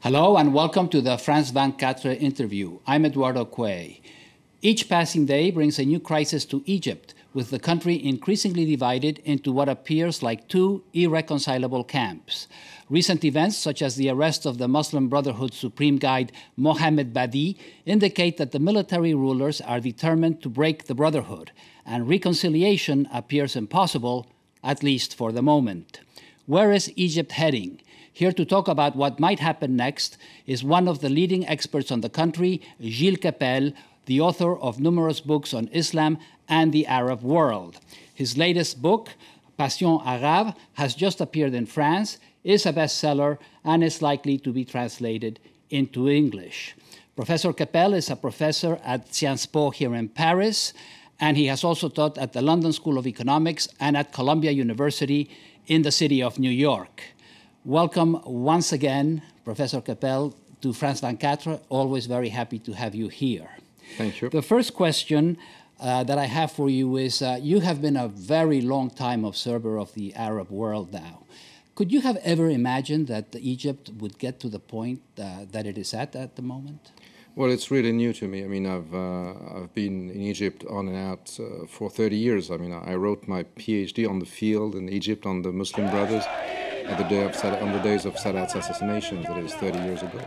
Hello and welcome to the France 24 interview. I'm Eduardo Cue. Each passing day brings a new crisis to Egypt, with the country increasingly divided into what appears like two irreconcilable camps. Recent events, such as the arrest of the Muslim Brotherhood Supreme Guide Mohamed Badie, indicate that the military rulers are determined to break the Brotherhood, and reconciliation appears impossible, at least for the moment. Where is Egypt heading? Here to talk about what might happen next is one of the leading experts on the country, Gilles Kepel, the author of numerous books on Islam and the Arab world. His latest book, Passion Arabe, has just appeared in France, is a bestseller, and is likely to be translated into English. Professor Kepel is a professor at Sciences Po here in Paris, and he has also taught at the London School of Economics and at Columbia University in the city of New York. Welcome once again, Professor Kepel, to France 24. Always very happy to have you here. Thank you. The first question that I have for you is, you have been a very long time observer of the Arab world now. Could you have ever imagined that Egypt would get to the point that it is at the moment? Well, it's really new to me. I mean, I've been in Egypt on and out for 30 years. I mean, I wrote my PhD on the field in Egypt on the Muslim Brothers on the days of Sadat's assassination, that is 30 years ago.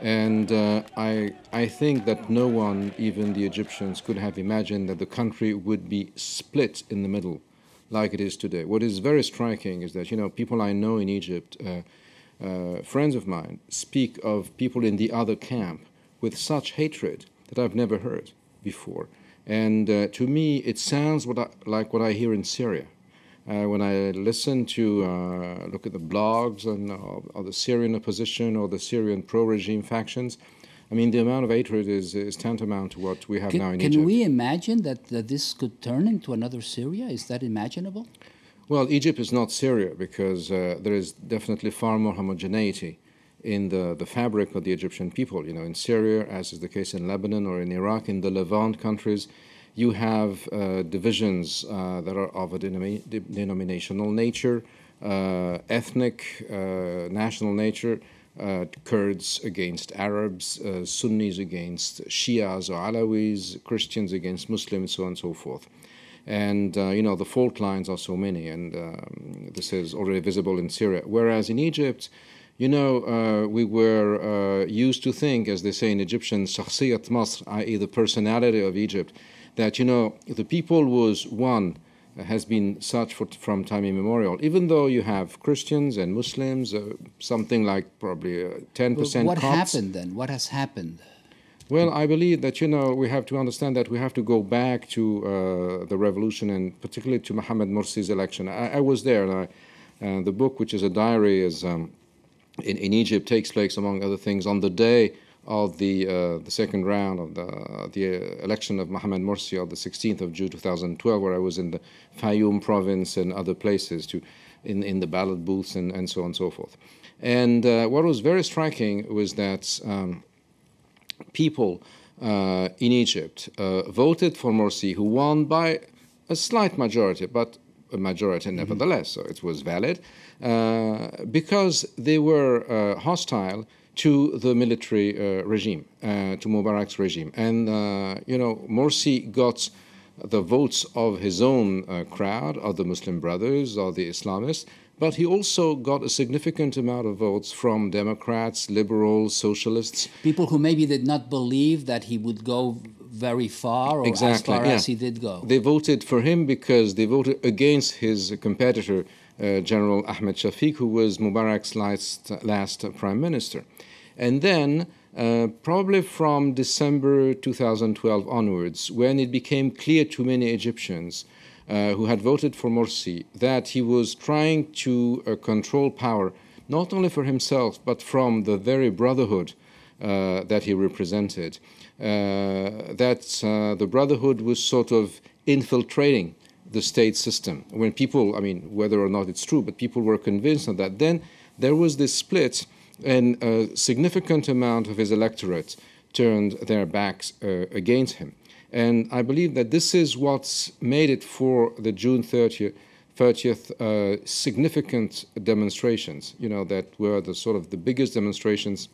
And I think that no one, even the Egyptians, could have imagined that the country would be split in the middle like it is today. What is very striking is that, people I know in Egypt, friends of mine, speak of people in the other camp with such hatred that I've never heard before. And to me, it sounds like what I hear in Syria. When I listen to, look at the blogs of the Syrian opposition or the Syrian pro-regime factions, I mean, the amount of hatred is tantamount to what we have now in Egypt. Can we imagine that this could turn into another Syria? Is that imaginable? Well, Egypt is not Syria because there is definitely far more homogeneity in the fabric of the Egyptian people. In Syria, as is the case in Lebanon or in Iraq, in the Levant countries, you have divisions that are of a denominational nature, ethnic, national nature, Kurds against Arabs, Sunnis against Shias or Alawis, Christians against Muslims, so on and so forth. And, the fault lines are so many, and this is already visible in Syria. Whereas in Egypt, we were used to think, as they say in Egyptian, شخصية مصر, i.e. the personality of Egypt, that, the people was one, has been such from time immemorial, even though you have Christians and Muslims, something like probably 10% What Copts. happened then? What has happened? Well, I believe that, we have to understand that we have to go back to the revolution and particularly to Mohamed Morsi's election. I was there, and the book, which is a diary, is in Egypt, takes place, among other things, on the day of the second round of the election of Mohamed Morsi on the 16th of June 2012, where I was in the Fayoum province and other places in the ballot booths and so on and so forth. And what was very striking was that people in Egypt voted for Morsi, who won by a slight majority, but a majority nevertheless, so it was valid, because they were hostile to the military regime, to Mubarak's regime. And, Morsi got the votes of his own crowd, of the Muslim Brothers, or the Islamists, but he also got a significant amount of votes from Democrats, liberals, socialists. People who maybe did not believe that he would go very far, or as far as he did go. They voted for him because they voted against his competitor, General Ahmed Shafiq, who was Mubarak's last prime minister. And then, probably from December 2012 onwards, when it became clear to many Egyptians who had voted for Morsi that he was trying to control power, not only for himself, but from the very brotherhood that he represented, that the brotherhood was sort of infiltrating the state system. When people, whether or not it's true, but people were convinced of that, then there was this split, and a significant amount of his electorate turned their backs against him. And I believe that this is what's made it for the June 30th significant demonstrations, that were the sort of the biggest demonstrations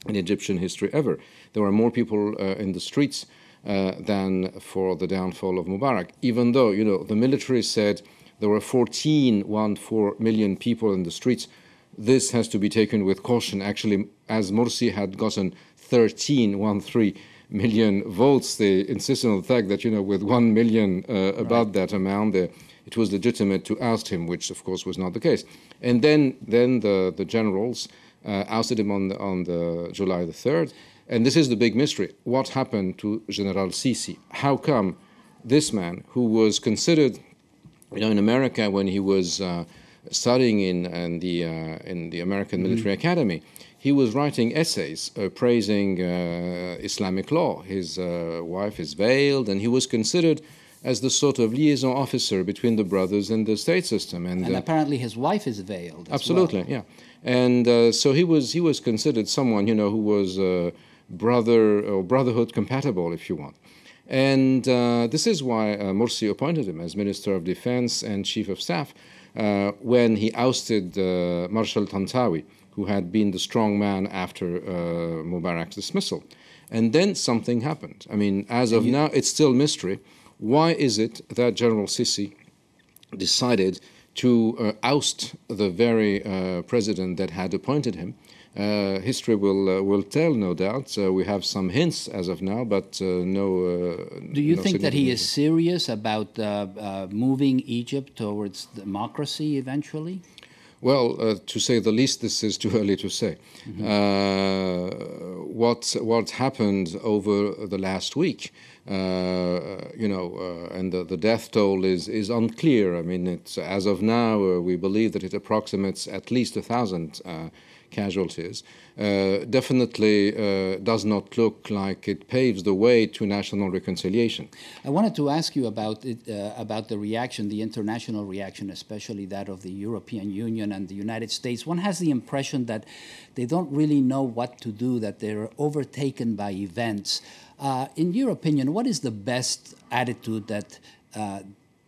in Egyptian history ever. There were more people in the streets than for the downfall of Mubarak, even though, the military said there were 14 million people in the streets. This has to be taken with caution. Actually, as Morsi had gotten 13 million votes, they insisted on the fact that, with 1 million above that amount, it was legitimate to oust him, which of course was not the case. And then the generals ousted him on the July the 3rd. And this is the big mystery. What happened to General Sisi? How come this man, who was considered, in America when he was studying in the American Military Academy, he was writing essays praising Islamic law. His wife is veiled, and he was considered as the sort of liaison officer between the brothers and the state system. And apparently his wife is veiled as absolutely, well. Yeah. And so he was considered someone, who was brother or brotherhood compatible, if you want. And this is why Morsi appointed him as Minister of Defense and Chief of Staff when he ousted Marshal Tantawi, who had been the strong man after Mubarak's dismissal. And then something happened. I mean, as of now, it's still mystery. Why is it that General Sisi decided to oust the very president that had appointed him? History will tell, no doubt. We have some hints as of now, but no. Do you think that he is serious about moving Egypt towards democracy eventually? Well, to say the least, this is too early to say. What happened over the last week, and the death toll is unclear. I mean, it's as of now, we believe that it approximates at least 1,000 casualties. Definitely does not look like it paves the way to national reconciliation. I wanted to ask you about the reaction, the international reaction, especially that of the European Union and the United States. One has the impression that they don't really know what to do, that they're overtaken by events. In your opinion, what is the best attitude that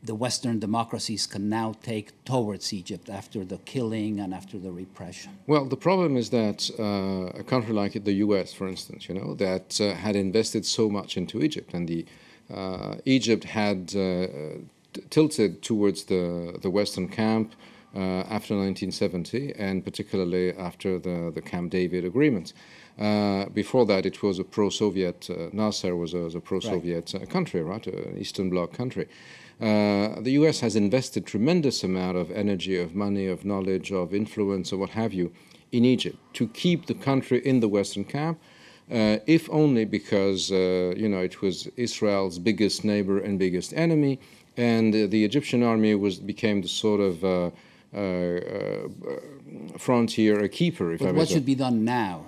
the Western democracies can now take towards Egypt after the killing and after the repression? Well, the problem is that a country like the U.S., for instance, that had invested so much into Egypt, and Egypt had tilted towards the Western camp after 1970, and particularly after the Camp David agreement. Before that, it was a pro-Soviet. Nasser was a pro-Soviet country, right, an Eastern Bloc country. The U.S. has invested tremendous amount of energy, of money, of knowledge, of influence, or what have you, in Egypt to keep the country in the Western camp, if only because it was Israel's biggest neighbor and biggest enemy, and the Egyptian army became the sort of frontier keeper. But what should be done now?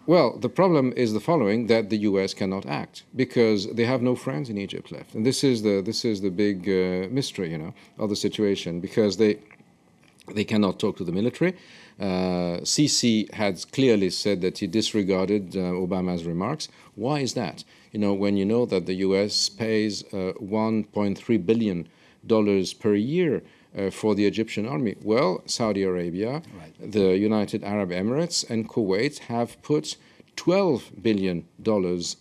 Well, the problem is the following: that the U.S. cannot act because they have no friends in Egypt left, and this is the big mystery, of the situation, because they cannot talk to the military. Sisi had clearly said that he disregarded Obama's remarks. Why is that? When you know that the U.S. pays $1.3 billion per year for the Egyptian army. Well, Saudi Arabia, the United Arab Emirates, and Kuwait have put $12 billion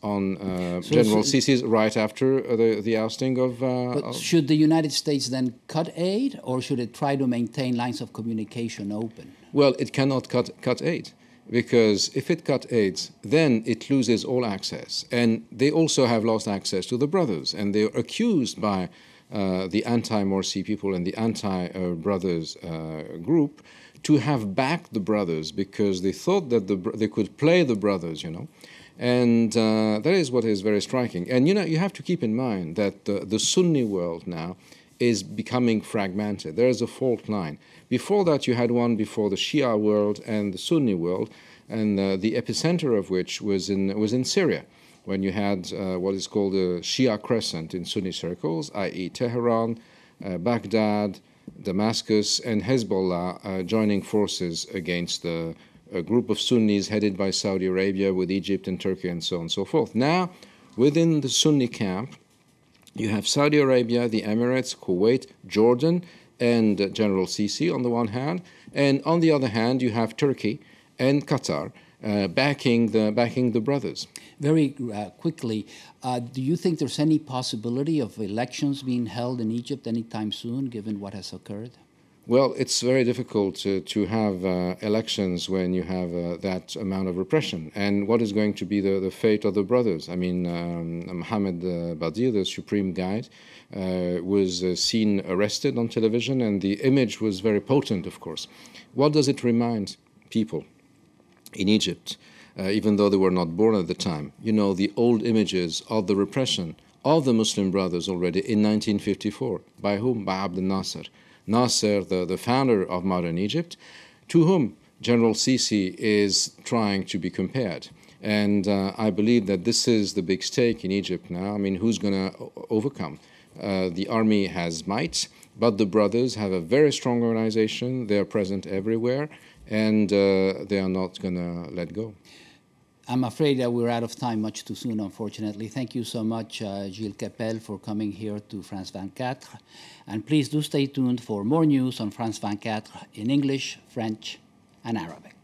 on General Sisi's right after the ousting of... But should the United States then cut aid, or should it try to maintain lines of communication open? Well, it cannot cut aid, because if it cut aid, then it loses all access. And they also have lost access to the brothers, and they're accused by the anti-Morsi people and the anti-brothers group to have backed the brothers because they thought that they could play the brothers, And that is what is very striking. And, you have to keep in mind that the Sunni world now is becoming fragmented. There is a fault line. Before that, you had one before the Shia world and the Sunni world, and the epicenter of which was in Syria, when you had what is called the Shia crescent in Sunni circles, i.e. Tehran, Baghdad, Damascus, and Hezbollah joining forces against a group of Sunnis headed by Saudi Arabia with Egypt and Turkey and so on and so forth. Now, within the Sunni camp, You have Saudi Arabia, the Emirates, Kuwait, Jordan, and General Sisi on the one hand, and on the other hand, you have Turkey and Qatar backing the brothers. Very quickly, do you think there's any possibility of elections being held in Egypt anytime soon, given what has occurred? Well, it's very difficult to have elections when you have that amount of repression. And what is going to be the fate of the brothers? I mean, Mohamed Badie, the supreme guide, was seen arrested on television, and the image was very potent, of course. What does it remind people in Egypt, even though they were not born at the time? You know, the old images of the repression of the Muslim Brothers already in 1954. By whom? By Abdel Nasser. Nasser, the founder of modern Egypt, to whom General Sisi is trying to be compared. And I believe that this is the big stake in Egypt now. I mean, who's going to overcome? The army has might, but the brothers have a very strong organization. They are present everywhere, and they are not going to let go. I'm afraid that we're out of time much too soon, unfortunately. Thank you so much, Gilles Kepel, for coming here to France 24. And please do stay tuned for more news on France 24 in English, French, and Arabic.